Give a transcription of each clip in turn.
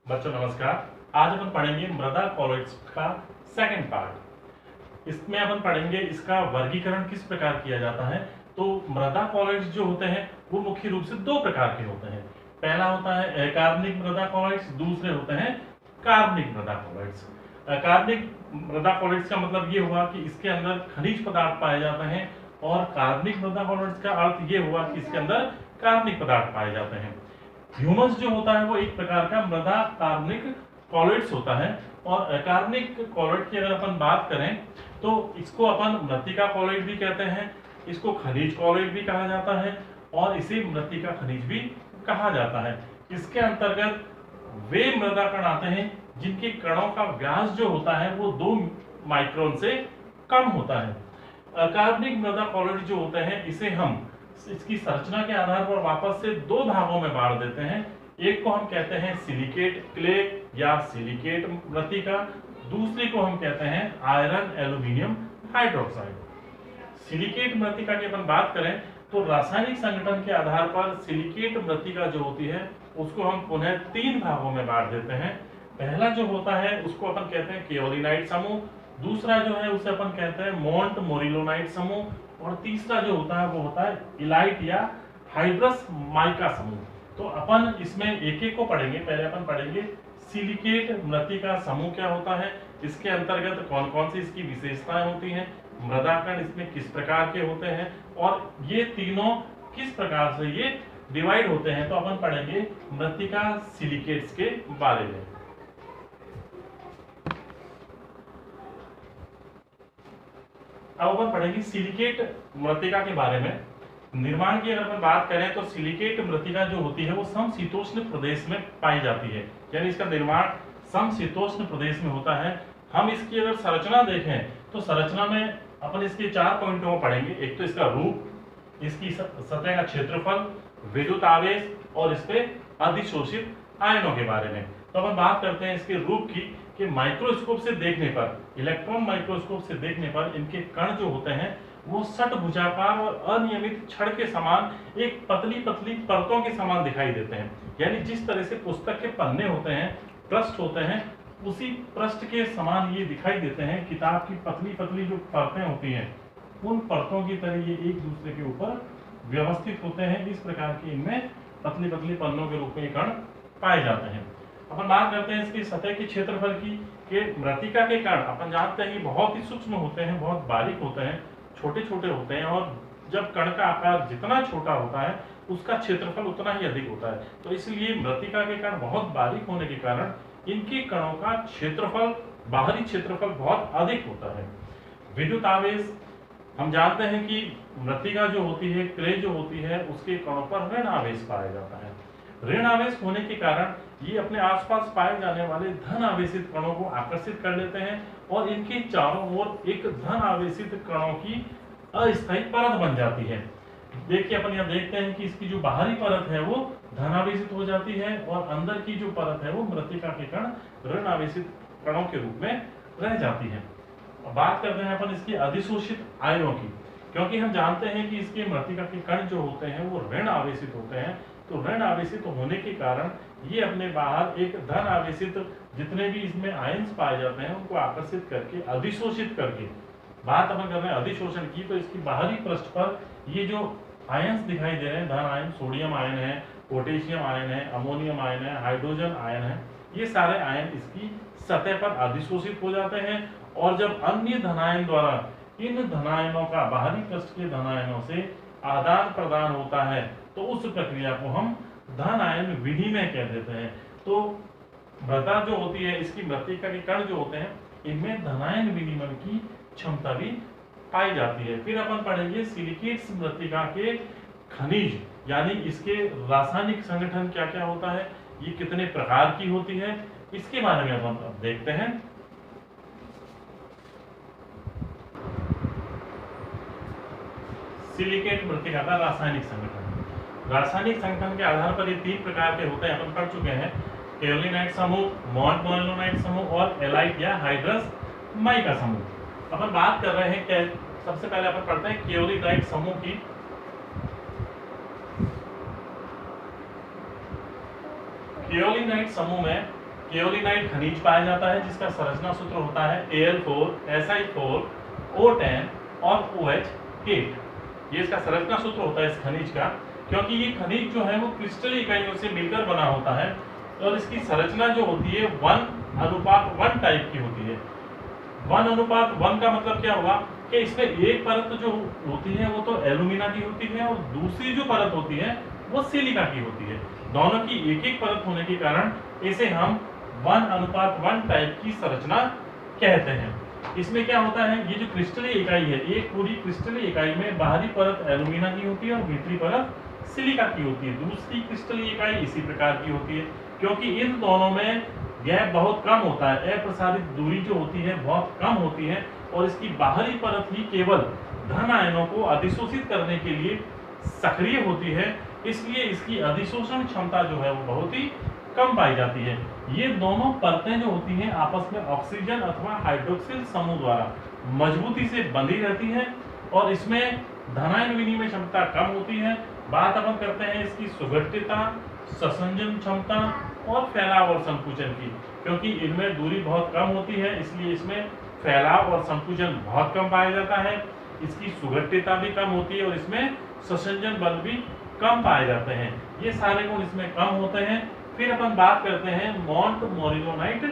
बच्चों नमस्कार। आज अपन पढ़ेंगे मृदा कॉलॉइड्स का सेकंड पार्ट। इसमें अपन पढ़ेंगे इसका वर्गीकरण किस प्रकार किया जाता है। तो मृदा कॉलॉइड्स जो होते हैं वो मुख्य रूप से दो प्रकार के होते हैं। पहला होता है अकार्बनिक मृदा कॉलॉइड्स, दूसरे होते हैं कार्बनिक मृदा कॉलॉइड्स। अकार्बनिक मृदा कॉलॉइड्स का मतलब ये हुआ कि इसके अंदर खनिज पदार्थ पाए जाते हैं, और कार्बनिक मृदा कॉलॉइड्स का अर्थ ये हुआ कि इसके अंदर कार्बनिक पदार्थ पाए जाते हैं। ह्यूमस जो होता है वो एक प्रकार का मृदा कार्बनिक कॉलॉइड्स होता है, और अकार्बनिक कॉलॉइड की अगर अपन बात करें तो इसको अपन मृत्तिका कॉलॉइड भी कहते हैं, इसको खनिज कॉलॉइड भी कहा जाता है, और इसे मृत्तिका खनिज भी कहा जाता है। इसके अंतर्गत वे मृदा कण आते हैं जिनके कणों का व्यास जो होता है वो 2 माइक्रोन से कम होता है। अकार्बनिक मृदा कॉलॉइड जो होते हैं इसे हम इसकी संरचना के आधार पर वापस से 2 भागों में बांट देते हैं। एक को हम कहते हैं सिलिकेट क्ले या सिलिकेट मृत्तिका, दूसरे को हम कहते हैं आयरन एल्यूमिनियम हाइड्रोक्साइड। सिलिकेट मृत्तिका की अपन बात करें तो रासायनिक संगठन के आधार पर सिलिकेट मृत्तिका जो होती है उसको हम पुनः 3 भागों में बांट देते हैं। पहला जो होता है उसको अपन कहते हैं केओलिनाइट समूह, दूसरा जो है उसे अपन कहते हैं मोंट मोरिलोनाइट समूह, और तीसरा जो होता है वो होता है इलाइट या हाइड्रस माइका समूह। तो अपन इसमें एक एक को पढ़ेंगे। पहले अपन पढ़ेंगे सिलिकेट मृत्तिका समूह क्या होता है, इसके अंतर्गत कौन कौन सी इसकी विशेषताएं होती हैं, मृदा कण इसमें किस प्रकार के होते हैं, और ये तीनों किस प्रकार से ये डिवाइड होते हैं। तो अपन पढ़ेंगे मृत्तिका सिलिकेट्स के बारे में। अब अपन पढ़ेंगे सिलिकेट मृत्तिका के बारे में। निर्माण की अगर अपन बात करें तो सिलिकेट मृत्तिका जो होती है वो समशीतोष्ण प्रदेश में पाई जाती है, यानी इसका निर्माण समशीतोष्ण प्रदेश में होता है। हम इसकी अगर संरचना देखें तो संरचना में अपन इसके 4 पॉइंटों को पढ़ेंगे। एक तो इसका रूप, इसकी सतह का क्षेत्रफल, विद्युत आवेश, और इस पे अधिशोषित आयनों के बारे में। तो अपन बात करते हैं इसके रूप की कि माइक्रोस्कोप से देखने पर, इलेक्ट्रॉन माइक्रोस्कोप से देखने पर इनके कण जो होते हैं वो षटभुजाकार और अनियमित छड़ के समान एक पतली पतली परतों के समान दिखाई देते हैं। यानी जिस तरह से पुस्तक के पन्ने होते हैं, पृष्ठ होते हैं, उसी पृष्ठ के समान ये दिखाई देते हैं। किताब की पतली पतली जो परतें होती हैं उन परतों की तरह ये एक दूसरे के ऊपर व्यवस्थित होते हैं। इस प्रकार के इनमें पतली पतली पन्नों के रूप में कण पाए जाते हैं। अपन बात करते हैं इसकी सतह के क्षेत्रफल की कि मृत्तिका के कण अपन जानते हैं कि बहुत ही सूक्ष्म होते हैं, बहुत बारीक होते हैं, छोटे छोटे होते हैं, और जब कण का आकार जितना छोटा होता है उसका क्षेत्रफल उतना ही अधिक होता है। तो इसलिए मृत्तिका के कण बहुत बारीक होने के कारण इनके कणों का क्षेत्रफल, बाहरी क्षेत्रफल बहुत अधिक होता है। विद्युत आवेश हम जानते हैं कि मृत्तिका जो होती है, क्ले जो होती है, उसके कणों पर ऋण आवेश पाया जाता है। ऋण आवेश होने के कारण ये अपने आसपास पाए जाने वाले धन आवेशित कणों को आकर्षित कर लेते हैं, और इनके चारों ओर एक धन आवेशित कणों की अस्थायी परत बन जाती है। देखिए अपन यहाँ देखते हैं कि इसकी जो बाहरी परत है वो धन आवेशित हो जाती है, और अंदर की जो परत है वो मृत्तिका के कण ऋण आवेशित कणों के रूप में रह जाती है। बात करते हैं अपन इसकी अधिशोषित आयनों की, क्योंकि हम जानते हैं कि इसके मृत्तिका के कण जो होते हैं वो ऋण आवेशित होते हैं। तो ऋण आवेशित होने के कारण ये अपने बाहर एक धन आवेशित जितने भी इसमें आयन्स पाए जाते हैं उनको आकर्षित करके, अधिशोषित करके, बात अपन कर रहे हैं अधिशोषण की, तो इसकी बाहरी पृष्ठ पर ये जो आयन्स दिखाई दे रहे हैं, धन आयन, सोडियम आयन है, पोटेशियम आयन है, अमोनियम आयन है, हाइड्रोजन आयन है, ये सारे आयन इसकी सतह पर अधिशोषित हो जाते हैं। और जब अन्य धनायन द्वारा इन धनायनों का बाहरी पृष्ठ के धनायनों से आदान प्रदान होता है तो उस प्रक्रिया को हम धन आयन विनिमय कह देते हैं। तो मृदा जो होती है, इसकी मृत्तिका के कण जो होते हैं, इनमें धनायन विनिमय की क्षमता भी पाई जाती है। फिर अपन पढ़ेंगे सिलिकेट्स मृत्तिका के खनिज, यानी इसके रासायनिक संगठन क्या क्या होता है, ये कितने प्रकार की होती है, इसके बारे में अपन अब देखते हैं। सिलिकेट मृत्तिका का रासायनिक संगठन। रासायनिक संगठन के आधार पर ये 3 प्रकार के होते हैं, अपन पढ़ चुके हैं। केओलिनाइट समूह, मोंट मोरिलोनाइट समूह, और एलाइट या हाइड्रस माइका समूह। अपन बात कर रहे हैं कि सबसे पहले अपन पढ़ते हैं केओलिनाइट समूह की। केओलिनाइट समूह में केओलिनाइट खनिज पाया जाता है जिसका संरचना सूत्र होता है Al4 Si4 O10 और OH8। ये इसका संरचना सूत्र होता है इस खनिज का, क्योंकि ये खनिज जो है वो क्रिस्टलीय इकाइयों से मिलकर बना होता है और इसकी संरचना जो होती है 1:1 टाइप की होती है। 1:1 का मतलब क्या हुआ कि इसमें एक परत जो होती है वो तो एल्यूमिना की होती है और दूसरी जो परत होती है वो सिलिका की होती है। दोनों की एक एक परत होने के कारण इसे हम 1:1 टाइप की संरचना कहते हैं। इसमें क्या होता है, ये जो क्रिस्टलीय इकाई है, एक पूरी क्रिस्टलीय इकाई में बाहरी परत एल्यूमिना की होती है और भीतरी परत सिलिका की होती है। दूसरी क्रिस्टलीय इकाई इसी प्रकार की होती है, क्योंकि इन दोनों में गैप बहुत कम होता है, अप्रसारित दूरी जो होती है बहुत कम होती है और इसकी बाहरी परत ही केवल धन आयनों को अधिशोषित करने के लिए सक्रिय होती है, इसलिए इसकी अधिशोषण क्षमता जो है वो बहुत ही कम पाई जाती है। ये दोनों परतें जो होती हैं आपस में ऑक्सीजन अथवा हाइड्रोक्सिल समूह द्वारा मजबूती से बंधी रहती है और इसमें धनायन विनिमय क्षमता कम होती है। बात अपन करते हैं इसकी सुगठितता, ससंजन क्षमता और फैलाव और संकुचन की, क्योंकि इनमें दूरी बहुत कम होती है इसलिए इसमें फैलाव और संकुचन बहुत कम पाया जाता है। इसकी सुगठितता भी कम होती है और इसमें ससंजन बल भी कम पाए जाते हैं। ये सारे गुण इसमें कम होते हैं। फिर अपन बात करते हैं मॉन्ट मोरिलोनाइट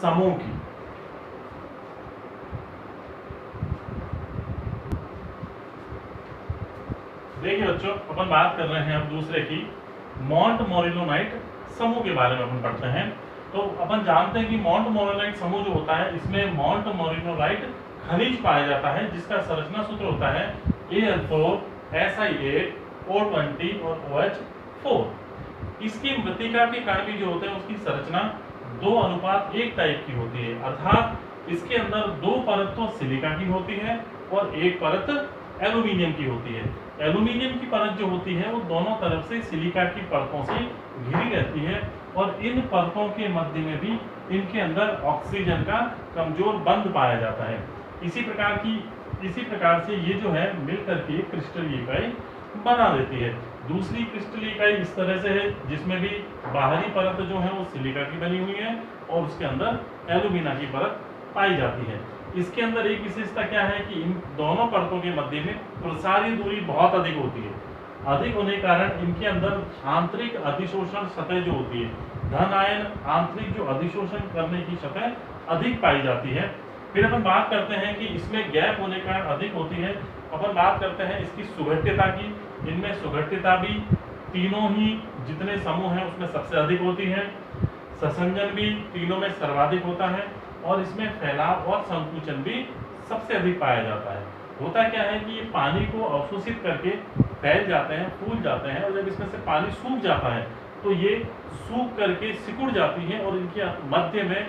समूह की। देखिए बच्चों, अपन बात कर रहे हैं अब दूसरे की मॉन्ट मोरिलोनाइट समूह के बारे में अपन पढ़ते हैं। तो अपन जानते हैं कि मॉन्ट मोरिलोनाइट समूह जो होता है इसमें मॉन्ट मोरिलोनाइट खनिज पाया जाता है जिसका संरचना सूत्र होता है Al4 Si8 O20 और OH4। इसकी मृत्तिका के कण भी जो होते हैं उसकी संरचना 2:1 टाइप की होती है, अर्थात इसके अंदर दो परत तो सिलिका की होती है और एक परत एल्यूमिनियम की होती है। एल्यूमिनियम की परत जो होती है वो दोनों तरफ से सिलिका की परतों से घिरी रहती है और इन परतों के मध्य में भी इनके अंदर ऑक्सीजन का कमजोर बंध पाया जाता है। इसी प्रकार से ये जो है मिलकर के क्रिस्टलीय इकाई बना देती है। दूसरी क्रिस्टलीय इकाई इस तरह से है जिसमें भी बाहरी परत जो है वो सिलिका की बनी हुई है और उसके अंदर एल्यूमिना की परत पाई जाती है। इसके अंदर एक विशेषता क्या है कि इन दोनों परतों के मध्य में प्रसारी दूरी बहुत अधिक होती है। अधिक होने के कारण इनके अंदर आंतरिक अधिशोषण सतह जो होती है, धन आयन आंतरिक जो अधिशोषण करने की सतह अधिक पाई जाती है। फिर अपन बात करते हैं कि इसमें गैप होने के कारण अधिक होती है। अपन बात करते हैं इसकी सुगठितता की। इनमें सुगठितता भी तीनों ही जितने समूह हैं उसमें सबसे अधिक होती है। ससंजन भी तीनों में सर्वाधिक होता है और इसमें फैलाव और संकुचन भी सबसे अधिक पाया जाता है। होता क्या है कि ये पानी को अवशोषित करके फैल जाते हैं, फूल जाते हैं और जब इसमें से पानी सूख जाता है तो ये सूख करके सिकुड़ जाती है और इनके मध्य में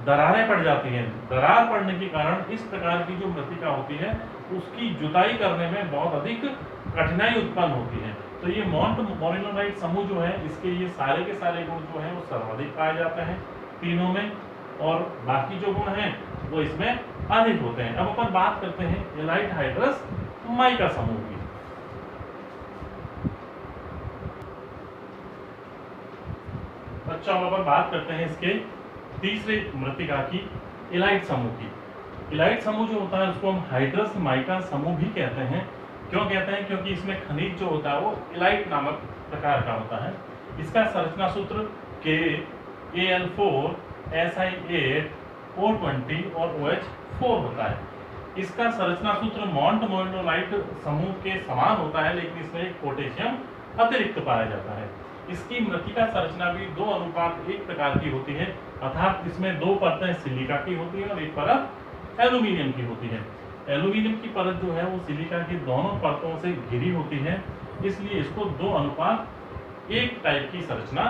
दरारें पड़ जाती हैं। दरार पड़ने के कारण इस प्रकार की जो मृत्तिका होती है उसकी जुताई करने में बहुत अधिक कठिनाई उत्पन्न होती है। तो ये मॉन्ट मोरिलोनाइट समूह जो है इसके ये सारे के सारे गुण जो है वो सर्वाधिक पाए जाते हैं तीनों में और बाकी जो गुण हैं वो इसमें अधिक होते हैं। अब अपन बात करते हैं एलाइट हाइड्रस माइका समूह की। अच्छा, अब अपन बात करते हैं इसके तीसरे मृत्तिका की एलाइट समूह की। एलाइट समूह जो होता है उसको हम हाइड्रस माइका समूह भी कहते हैं। क्यों कहते हैं? क्योंकि इसमें खनिज जो होता है वो एलाइट नामक प्रकार का होता है। इसका संरचना सूत्र Al4 Si8 O20 और OH4 होता है। इसका संरचना सूत्र मॉन्ट मोरिलोनाइट समूह के समान होता है, लेकिन इसमें एक पोटेशियम अतिरिक्त पाया जाता है। इसकी मृत्तिका संरचना भी 2:1 प्रकार की होती है, अर्थात इसमें दो परतें सिलिका की होती है और एक परत एल्यूमिनियम की होती है। एल्यूमिनियम की परत जो है वो सिलिका की दोनों परतों से घिरी होती है, इसलिए इसको 2:1 टाइप की संरचना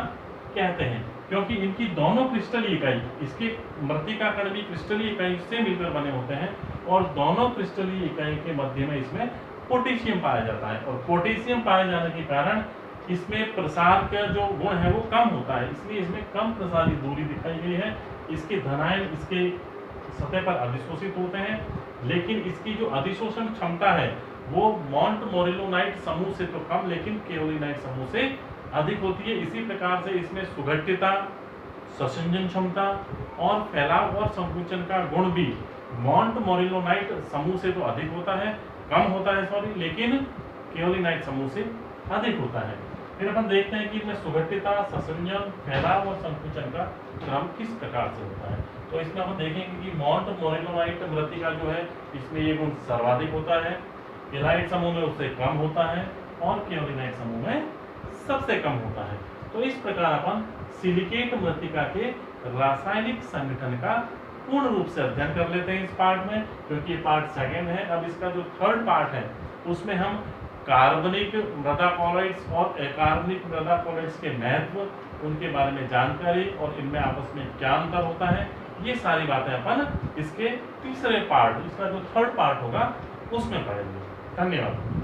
कहते हैं। क्योंकि इनकी दोनों क्रिस्टलीय इकाई, इसके मृत्तिका कण भी क्रिस्टलीय इकाई से मिलकर बने होते हैं और दोनों क्रिस्टलीय इकाई के मध्य में इसमें पोटेशियम पाया जाता है और पोटेशियम पाए जाने के कारण इसमें प्रसार का जो गुण है वो कम होता है, इसलिए इसमें कम प्रसारी दूरी दिखाई गई है। इसके धनायन इसके सतह पर अधिशोषित होते हैं, लेकिन इसकी जो अधिशोषण क्षमता है वो मॉन्ट मोरिलोनाइट समूह से तो कम लेकिन केओलिनाइट समूह से अधिक होती है। इसी प्रकार से इसमें सुगठितता, संसंजन क्षमता और फैलाव और संकुचन का गुण भी मोंटमोरिलोनाइट समूह से तो अधिक होता है, कम होता है सॉरी, लेकिन केओलिनाइट समूह से अधिक होता है। फिर अपन देखते हैं कि इसमें सुगठिता, संसंजन, फैलाव और संकुचन का क्रम किस प्रकार से होता है। तो इसमें हम देखेंगे कि मोंटमोरिलोनाइट मृत्तिका जो है इसमें ये गुण सर्वाधिक होता है, एलाइट समूह में उससे कम होता है और केओलिनाइट समूह में सबसे कम होता है। तो इस प्रकार अपन सिलिकेट मृत्तिका के रासायनिक संगठन का पूर्ण रूप से अध्ययन कर लेते हैं इस पार्ट में, क्योंकि ये पार्ट सेकेंड है। अब इसका जो थर्ड पार्ट है उसमें हम कार्बनिक मृदा कॉलॉइड्स और अकार्बनिक मृदा कॉलॉइड्स के महत्व, उनके बारे में जानकारी और इनमें आपस में क्या अंतर होता है, ये सारी बातें अपन इसके तीसरे पार्ट, इसका जो थर्ड पार्ट होगा उसमें पढ़ेंगे। धन्यवाद।